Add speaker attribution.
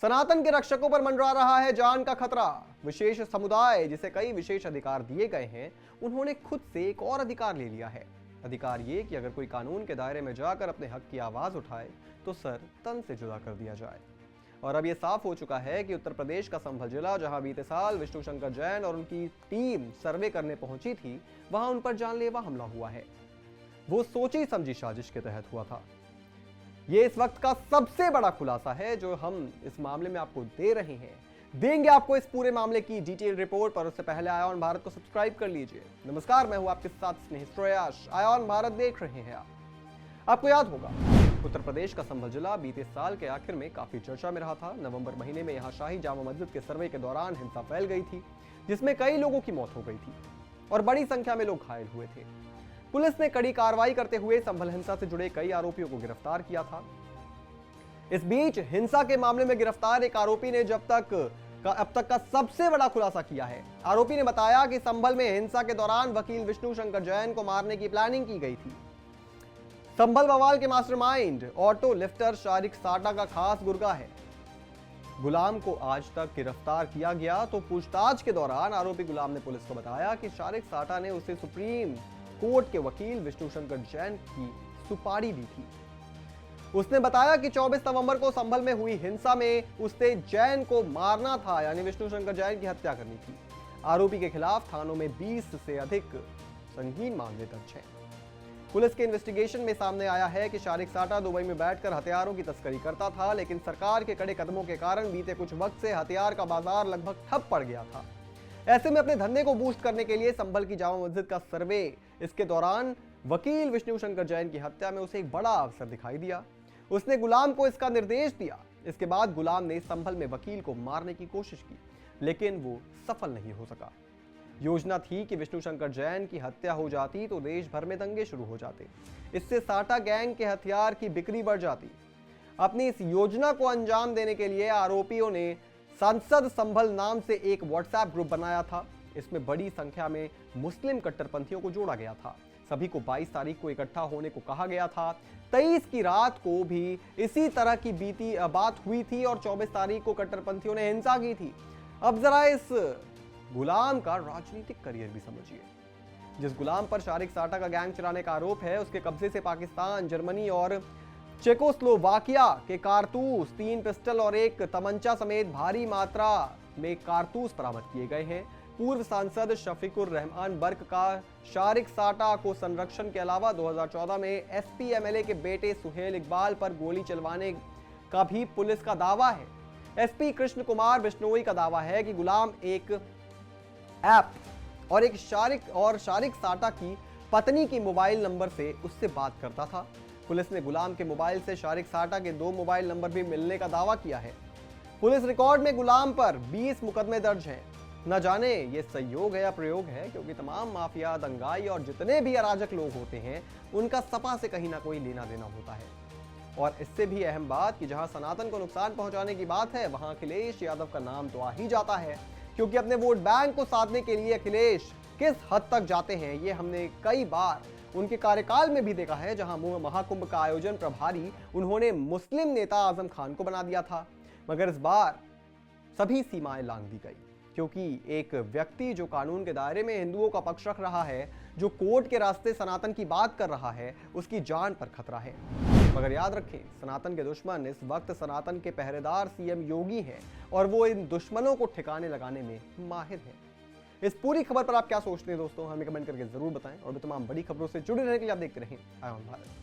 Speaker 1: सनातन के रक्षकों पर मंडरा रहा है जान का खतरा। विशेष समुदाय जिसे कई विशेष अधिकार दिए गए हैं, उन्होंने खुद से एक और अधिकार ले लिया है। अधिकार ये कि अगर कोई कानून के दायरे में जाकर अपने हक की आवाज उठाए तो सर तन से जुदा कर दिया जाए। और अब यह साफ हो चुका है कि उत्तर प्रदेश का संभल जिला, जहां बीते साल विष्णु शंकर जैन और उनकी टीम सर्वे करने पहुंची थी, वहां उन पर जानलेवा हमला हुआ है। वो सोची समझी साजिश के तहत हुआ था। ये इस वक्त का सबसे बड़ा खुलासा है जो हम इस मामले में आपको दे रहे हैं। देंगे आपको इस पूरे मामले की डिटेल रिपोर्ट, पर उससे पहले आयोन भारत को सब्सक्राइब कर लीजिए। नमस्कार, मैं हूं आपके साथ स्नेहित श्रेयस। आयोन भारत देख रहे हैं आप। आपको याद होगा, उत्तर प्रदेश का संभल जिला बीते साल के आखिर में काफी चर्चा में रहा था। नवंबर महीने में यहां शाही जामा मस्जिद के सर्वे के दौरान हिंसा फैल गई थी, जिसमें कई लोगों की मौत हो गई थी और बड़ी संख्या में लोग घायल हुए थे। पुलिस ने कड़ी कार्रवाई करते हुए संभल हिंसा से जुड़े कई आरोपियों को गिरफ्तार किया था। इस बीच हिंसा के मामले में गिरफ्तार एक आरोपी ने अब तक का सबसे बड़ा खुलासा किया है। आरोपी ने बताया कि संभल में हिंसा के दौरान वकील विष्णु शंकर जैन को मारने की प्लानिंग की गई थी। संभल बवाल के मास्टरमाइंड ऑटो लिफ्टर शारिक साटा का खास गुर्गा है। गुलाम को आज तक गिरफ्तार किया गया तो पूछताछ के दौरान आरोपी गुलाम ने पुलिस को बताया कि शारिक साटा ने उसे सुप्रीम कोर्ट के वकील विष्णु शंकर जैन की सुपारी दी थी। उसने बताया कि 24 नवंबर को संभल में हुई हिंसा में उसने जैन को मारना था, यानी विष्णु शंकर जैन की हत्या करनी थी। आरोपी के खिलाफ थानों में 20 से अधिक संगीन मामले दर्ज हैं। पुलिस के इन्वेस्टिगेशन में सामने आया है कि शारिक साटा दुबई में बैठकर हथियारों की तस्करी करता था, लेकिन सरकार के कड़े कदमों के कारण बीते कुछ वक्त से हथियार का बाजार लगभग ठप पड़ गया था। ऐसे में अपने धंधे को बूस्ट करने के लिए संभल की जामा मस्जिद का सर्वे, इसके दौरान वकील विष्णु शंकर जैन की हत्या में उसे एक बड़ा अवसर दिखाई दिया। उसने गुलाम को इसका निर्देश दिया। इसके बाद गुलाम ने संभल में वकील को मारने की कोशिश की, लेकिन वो सफल नहीं हो सका। योजना थी कि विष्णु शंकर जैन की हत्या हो जाती तो देश भर में दंगे शुरू हो जाते। इससे साटा गैंग के हथियार की बिक्री बढ़ जाती। अपनी इस योजना को अंजाम देने के लिए आरोपियों ने संसद संभल नाम से एक व्हाट्सएप ग्रुप बनाया था। इसमें बड़ी संख्या में मुस्लिम कट्टरपंथियों को जोड़ा गया था। सभी को 22 तारीख को इकट्ठा होने को कहा गया था। 23 की रात को भी इसी तरह की बात हुई थी और 24 तारीख को कट्टरपंथियों ने हिंसा की थी। अब जरा इस गुलाम का राजनीतिक करियर भी समझिए। जिस गुलाम पर शारिक साटा का गैंग चलाने का आरोप है, उसके कब्जे से पाकिस्तान, जर्मनी और चेकोस्लोवाकिया के कारतूस, 3 पिस्टल और एक तमंचा समेत भारी मात्रा में कारतूस बरामद किए गए हैं। पूर्व सांसद शफीकुर रहमान बर्क का शारिक साटा को संरक्षण के अलावा 2014 में एसपी एमएलए के बेटे सुहेल इकबाल पर गोली चलवाने का भी पुलिस का दावा है। एसपी कृष्ण कुमार बिश्नोई का दावा है कि गुलाम एक ऐप और शारिक साटा की पत्नी की मोबाइल नंबर से उससे बात करता था। पुलिस ने गुलाम के मोबाइल से शारिक साटा के 2 मोबाइल नंबर भी मिलने का दावा किया है। पुलिस रिकॉर्ड में गुलाम पर 20 मुकदमे दर्ज हैं। न जाने ये संयोग है या प्रयोग है, क्योंकि तमाम माफिया, दंगाई और जितने भी अराजक लोग होते हैं, उनका सपा से कहीं ना कोई लेना देना होता है। और इससे भी अहम बात कि जहां सनातन को नुकसान पहुंचाने की बात है, वहां अखिलेश यादव का नाम तो आ ही जाता है, क्योंकि अपने वोट बैंक को साधने के लिए अखिलेश किस हद तक जाते हैं ये हमने कई बार उनके कार्यकाल में भी देखा है। जहां महाकुंभ का आयोजन प्रभारी उन्होंने मुस्लिम नेता आजम खान को बना दिया था, मगर इस बार सभी सीमाएं लांघ दी गई, क्योंकि एक व्यक्ति जो कानून के दायरे में हिंदुओं का पक्ष रख रहा है, जो कोर्ट के रास्ते सनातन की बात कर रहा है, उसकी जान पर खतरा है। मगर याद रखें, सनातन के दुश्मन इस वक्त सनातन के पहरेदार सीएम योगी हैं और वो इन दुश्मनों को ठिकाने लगाने में माहिर हैं। इस पूरी खबर पर आप क्या सोचते हैं दोस्तों, हमें कमेंट करके जरूर बताएं और भी तमाम बड़ी खबरों से जुड़े रहने के लिए आप देखते रहें आयोन भारत।